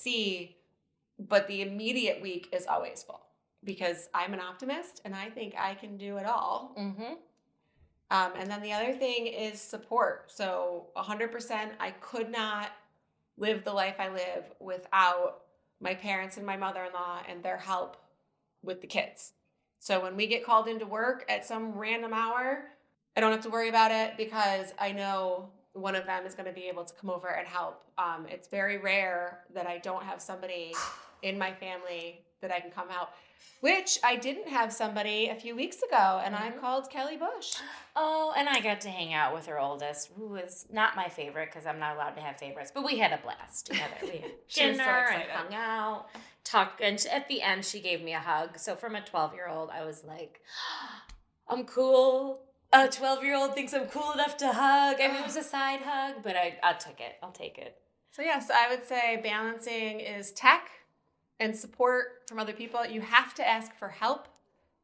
see, but the immediate week is always full because I'm an optimist and I think I can do it all. Mm-hmm. And then the other thing is support. So 100%, I could not live the life I live without my parents and my mother-in-law and their help with the kids. So when we get called into work at some random hour, I don't have to worry about it because I know one of them is going to be able to come over and help. It's very rare that I don't have somebody in my family that I can come help, which I didn't have somebody a few weeks ago, and I called Kelly Bush. Oh, and I got to hang out with her oldest, who was not my favorite because I'm not allowed to have favorites, but we had a blast together. We had dinner and hung out, talked, and at the end she gave me a hug. So from a 12-year-old, I was like, I'm cool. A 12-year-old thinks I'm cool enough to hug. I mean, it was a side hug, but I'll take it. I'll take it. So yes, I would say balancing is tech and support from other people. You have to ask for help,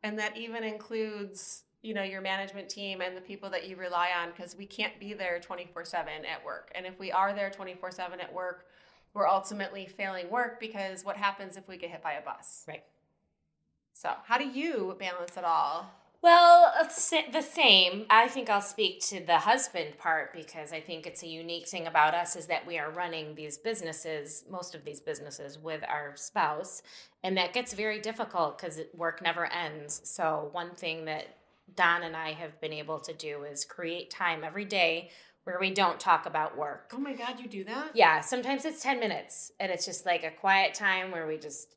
and that even includes, your management team and the people that you rely on, because we can't be there 24/7 at work. And if we are there 24/7 at work, we're ultimately failing work because what happens if we get hit by a bus? Right. So how do you balance it all? Well, the same. I think I'll speak to the husband part because I think it's a unique thing about us is that we are running these businesses, most of these businesses, with our spouse. And that gets very difficult because work never ends. So one thing that Don and I have been able to do is create time every day where we don't talk about work. Oh my God, you do that? Yeah, sometimes it's 10 minutes and it's just like a quiet time where we just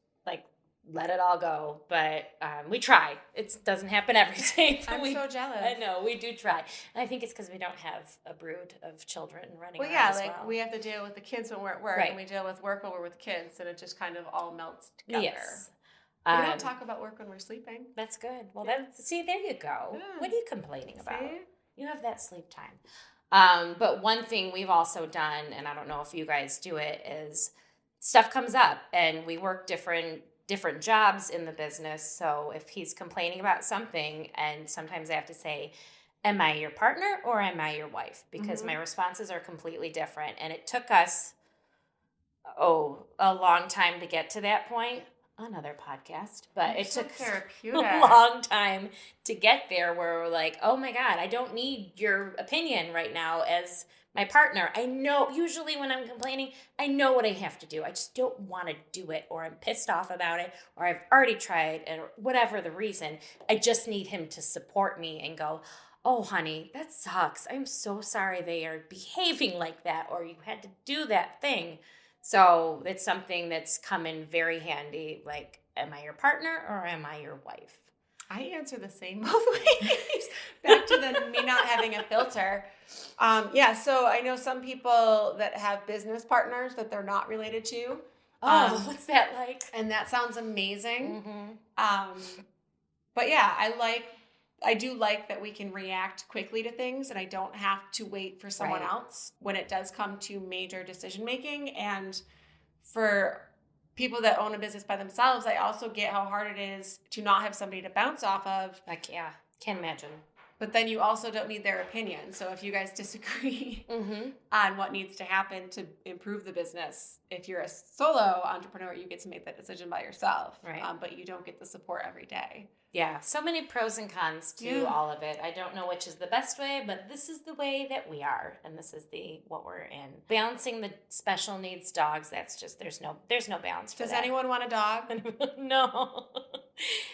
let it all go. But we try. It doesn't happen every day. I'm so jealous. I know, we do try. And I think it's because we don't have a brood of children running around as well. We have to deal with the kids when we're at work, and we deal with work when we're with kids, and it just kind of all melts together. Yes. We don't talk about work when we're sleeping. That's good. Well, there you go. Yeah. What are you complaining about? See? You have that sleep time. But one thing we've also done, and I don't know if you guys do it, is stuff comes up, and we work different jobs in the business. So if he's complaining about something, and sometimes I have to say, am I your partner or am I your wife? Because my responses are completely different. And it took us, a long time to get to that point. Another podcast, but it took a long time to get there where we're like, oh my God, I don't need your opinion right now as my partner. I know usually when I'm complaining, I know what I have to do. I just don't want to do it, or I'm pissed off about it, or I've already tried, and whatever the reason. I just need him to support me and go, oh, honey, that sucks. I'm so sorry they are behaving like that, or you had to do that thing. So it's something that's come in very handy. Like, am I your partner or am I your wife? I answer the same both ways. Back to me not having a filter. So I know some people that have business partners that they're not related to. What's that like? And that sounds amazing. But yeah, I do like that we can react quickly to things, and I don't have to wait for someone else when it does come to major decision making. And for people that own a business by themselves, I also get how hard it is to not have somebody to bounce off of. Can't imagine. But then you also don't need their opinion. So if you guys disagree on what needs to happen to improve the business, if you're a solo entrepreneur, you get to make that decision by yourself. Right. But you don't get the support every day. Yeah, so many pros and cons to all of it. I don't know which is the best way, but this is the way that we are, and this is what we're in. Balancing the special needs dogs, that's just there's no balance for that. Does anyone want a dog? No.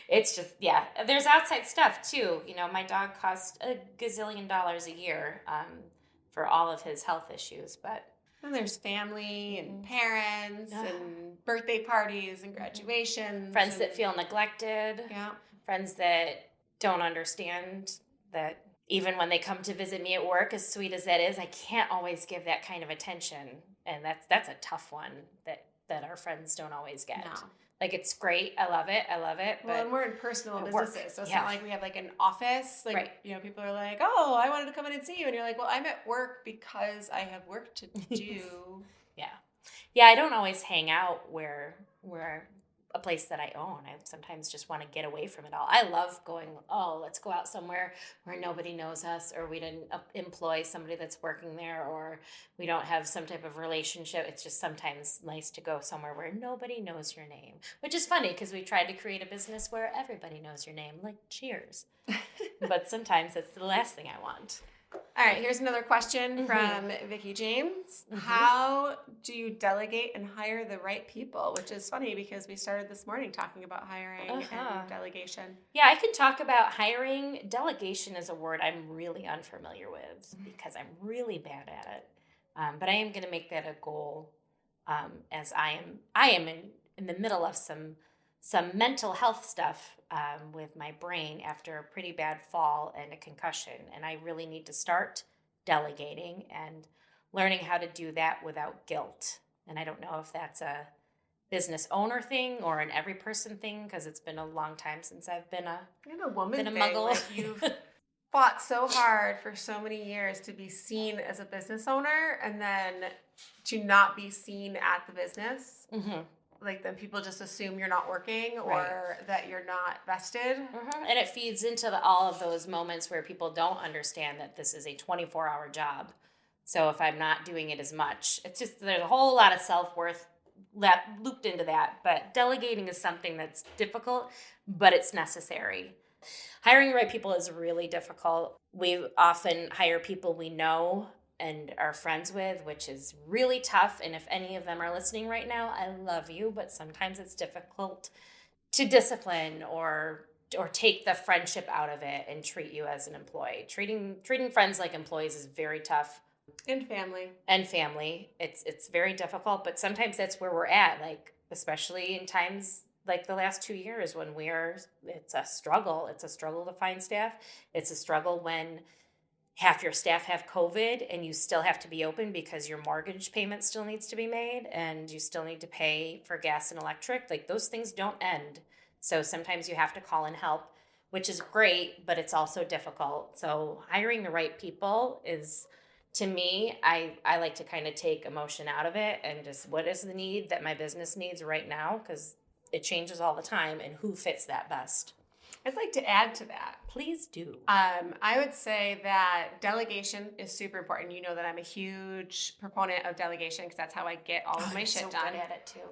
It's just there's outside stuff too. My dog costs $1 gazillion a year for all of his health issues, but and there's family and parents and birthday parties and graduations. Friends that feel neglected. Yeah. Friends that don't understand that even when they come to visit me at work, as sweet as that is, I can't always give that kind of attention. And that's a tough one that our friends don't always get. No. Like, it's great. I love it. But and we're in personal businesses, so it's not like we have like an office. Like, people are like, oh, I wanted to come in and see you. And you're like, well, I'm at work because I have work to do. Yeah, I don't always hang out where a place that I own. I sometimes just want to get away from it all. I love going, oh, let's go out somewhere where nobody knows us, or we didn't employ somebody that's working there, or we don't have some type of relationship. It's just sometimes nice to go somewhere where nobody knows your name, which is funny because we tried to create a business where everybody knows your name, like Cheers. But sometimes it's the last thing I want. All right, here's another question from Vicky James. How do you delegate and hire the right people? Which is funny because we started this morning talking about hiring and delegation. Yeah, I can talk about hiring. Delegation is a word I'm really unfamiliar with because I'm really bad at it. But I am going to make that a goal, as I am in the middle of some mental health stuff with my brain after a pretty bad fall and a concussion. And I really need to start delegating and learning how to do that without guilt. And I don't know if that's a business owner thing or an every person thing, because it's been a long time since I've been a woman thing. Muggle. Like you've fought so hard for so many years to be seen as a business owner, and then to not be seen at the business. Like then people just assume you're not working or that you're not vested. And it feeds into all of those moments where people don't understand that this is a 24-hour job. So if I'm not doing it as much, it's just there's a whole lot of self-worth looped into that. But delegating is something that's difficult, but it's necessary. Hiring the right people is really difficult. We often hire people we know and are friends with, which is really tough. And if any of them are listening right now, I love you, but sometimes it's difficult to discipline or take the friendship out of it and treat you as an employee. Treating friends like employees is very tough. And family. It's very difficult, but sometimes that's where we're at, like especially in times like the last 2 years when it's a struggle. It's a struggle to find staff. It's a struggle when half your staff have COVID and you still have to be open because your mortgage payment still needs to be made and you still need to pay for gas and electric. Like those things don't end. So sometimes you have to call in help, which is great, but it's also difficult. So hiring the right people is, to me, I like to kind of take emotion out of it and just what is the need that my business needs right now, because it changes all the time, and who fits that best. I'd like to add to that. Please do. I would say that delegation is super important. You know that I'm a huge proponent of delegation because that's how I get all of my shit done. Good at it too.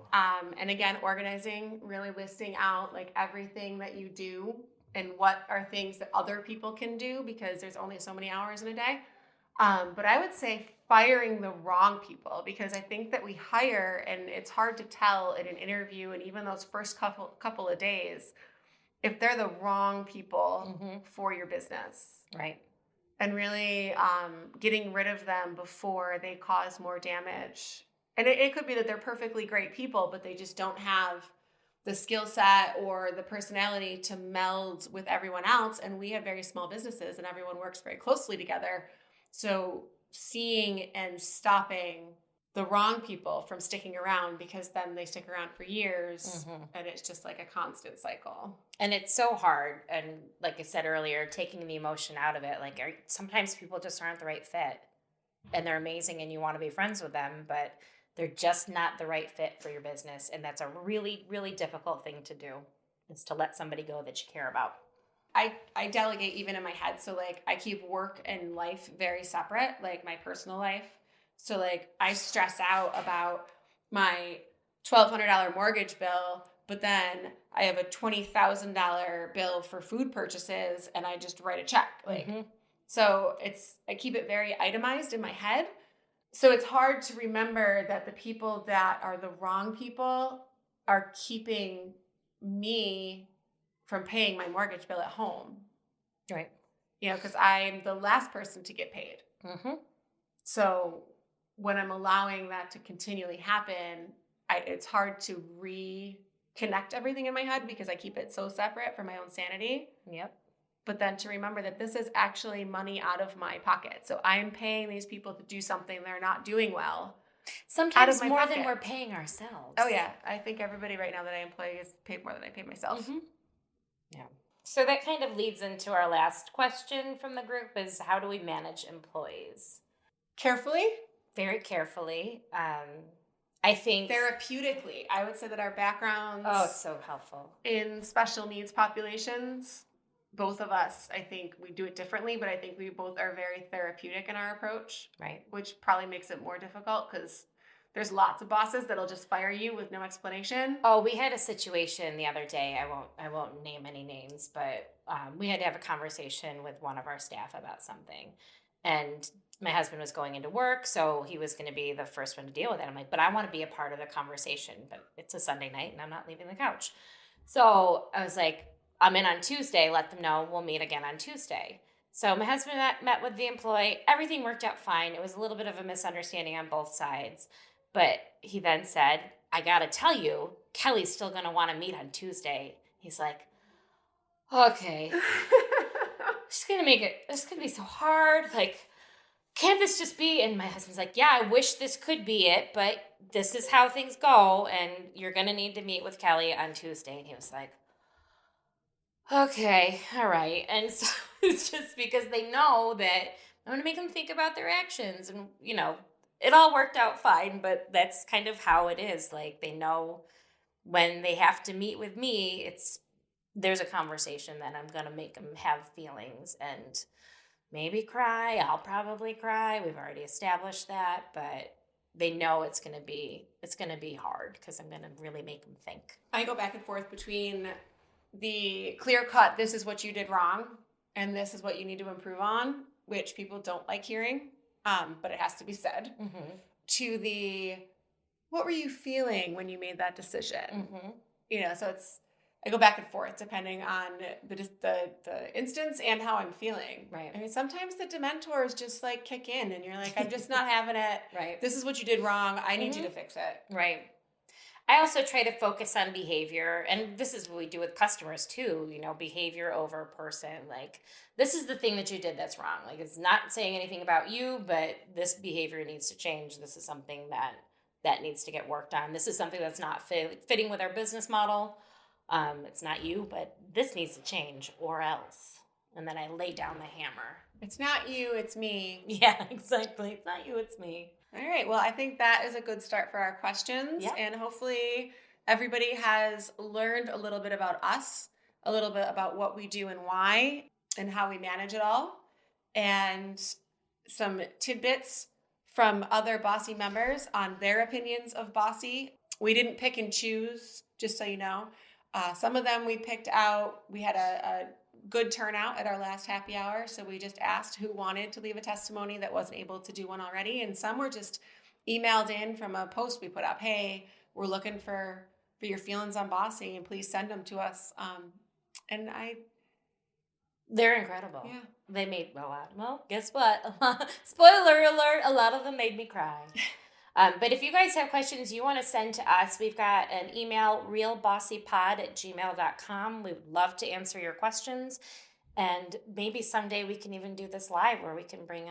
And again, organizing, really listing out like everything that you do and what are things that other people can do because there's only so many hours in a day. But I would say firing the wrong people, because I think that we hire and it's hard to tell in an interview and even those first couple of days if they're the wrong people for your business. Right. And really getting rid of them before they cause more damage. And it could be that they're perfectly great people, but they just don't have the skill set or the personality to meld with everyone else. And we have very small businesses and everyone works very closely together. So seeing and stopping the wrong people from sticking around, because then they stick around for years and it's just like a constant cycle. And it's so hard. And like I said earlier, taking the emotion out of it, like sometimes people just aren't the right fit and they're amazing and you want to be friends with them, but they're just not the right fit for your business. And that's a really, really difficult thing to do, is to let somebody go that you care about. I delegate even in my head. So like I keep work and life very separate, like my personal life. So like I stress out about my $1,200 mortgage bill, but then I have a $20,000 bill for food purchases and I just write a check. Like, so I keep it very itemized in my head. So it's hard to remember that the people that are the wrong people are keeping me from paying my mortgage bill at home. Right. You know, because I'm the last person to get paid. So when I'm allowing that to continually happen, it's hard to reconnect everything in my head because I keep it so separate for my own sanity. Yep. But then to remember that this is actually money out of my pocket. So I'm paying these people to do something they're not doing well. Sometimes more than we're paying ourselves. Oh, yeah. I think everybody right now that I employ is paid more than I pay myself. Yeah. So that kind of leads into our last question from the group is, how do we manage employees? Carefully. Very carefully. I I think therapeutically, I would say that our backgrounds it's so helpful. in special needs populations, both of us, I think we do it differently, but I think we both are very therapeutic in our approach, Right. which probably makes it more difficult because there's lots of bosses that'll just fire you with no explanation. Oh, we had a situation the other day. I won't name any names, but we had to have a conversation with one of our staff about something, and my husband was going into work, so he was going to be the first one to deal with it. I'm like, but I want to be a part of the conversation, but it's a Sunday night, and I'm not leaving the couch. So I was like, I'm in on Tuesday. Let them know we'll meet again on Tuesday. So my husband met with the employee. Everything worked out fine. It was a little bit of a misunderstanding on both sides. But he then said, I got to tell you, Kelly's still going to want to meet on Tuesday. He's like, okay. It's going to be so hard. Like, can't this just be? And my husband's like, yeah, I wish this could be it, but this is how things go. And you're going to need to meet with Kelly on Tuesday. And he was like, okay, all right. And so it's just because they know that I'm going to make them think about their actions. And, it all worked out fine, but that's kind of how it is. Like, they know when they have to meet with me, there's a conversation that I'm going to make them have feelings and maybe cry. I'll probably cry. We've already established that, but they know it's going to be hard because I'm going to really make them think. I go back and forth between the clear cut, this is what you did wrong, and this is what you need to improve on, which people don't like hearing, but it has to be said, to the, what were you feeling when you made that decision? So I go back and forth depending on the instance and how I'm feeling. Right. I mean, sometimes the dementors just like kick in and you're like, I'm just not having it. Right. This is what you did wrong. I need you to fix it. Right. I also try to focus on behavior, and this is what we do with customers too, behavior over person. Like, this is the thing that you did that's wrong. Like, it's not saying anything about you, but this behavior needs to change. This is something that needs to get worked on. This is something that's not fitting with our business model. It's not you, but this needs to change or else. And then I lay down the hammer. It's not you, it's me. Yeah, exactly. It's not you, it's me. All right. Well, I think that is a good start for our questions. Yep. And hopefully everybody has learned a little bit about us, a little bit about what we do and why, and how we manage it all, and some tidbits from other Bossy members on their opinions of Bossy. We didn't pick and choose, just so you know. Some of them we picked out. We had a good turnout at our last happy hour, so we just asked who wanted to leave a testimony that wasn't able to do one already, and some were just emailed in from a post we put up. Hey, we're looking for your feelings on Bossy, and please send them to us. They're incredible. Yeah. They made a lot. Well, guess what? Spoiler alert, a lot of them made me cry. But if you guys have questions you want to send to us, we've got an email, realbossypod@gmail.com. We would love to answer your questions. And maybe someday we can even do this live where we can bring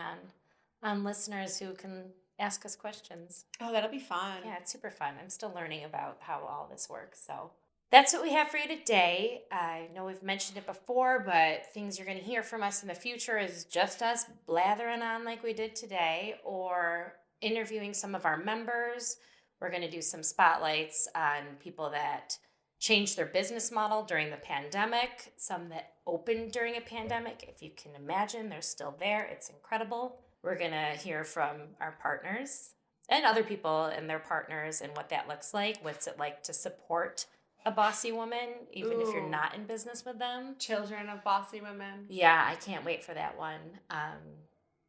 on listeners who can ask us questions. Oh, that'll be fun. Yeah, it's super fun. I'm still learning about how all this works. So that's what we have for you today. I know we've mentioned it before, but things you're going to hear from us in the future is just us blathering on like we did today, or interviewing some of our members. We're going to do some spotlights on people that changed their business model during the pandemic, some that opened during a pandemic. If you can imagine, they're still there. It's incredible. We're going to hear from our partners and other people and their partners and what that looks like. What's it like to support a bossy woman, even if you're not in business with them? Children of bossy women. Yeah, I can't wait for that one.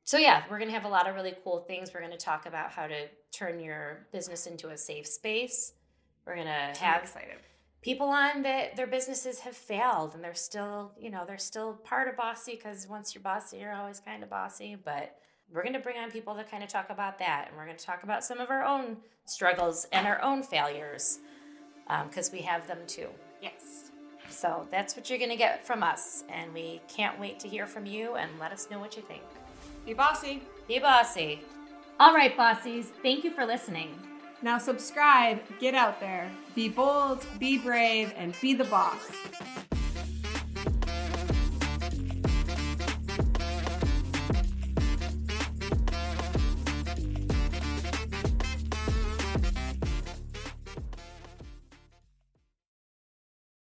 So yeah, we're going to have a lot of really cool things. We're going to talk about how to turn your business into a safe space. We're going to have people on that their businesses have failed and they're still part of Bossy, because once you're bossy, you're always kind of bossy. But we're going to bring on people to kind of talk about that. And we're going to talk about some of our own struggles and our own failures, because we have them too. Yes. So that's what you're going to get from us. And we can't wait to hear from you, and let us know what you think. Be bossy. Be bossy. All right, bossies. Thank you for listening. Now subscribe, get out there, be bold, be brave, and be the boss.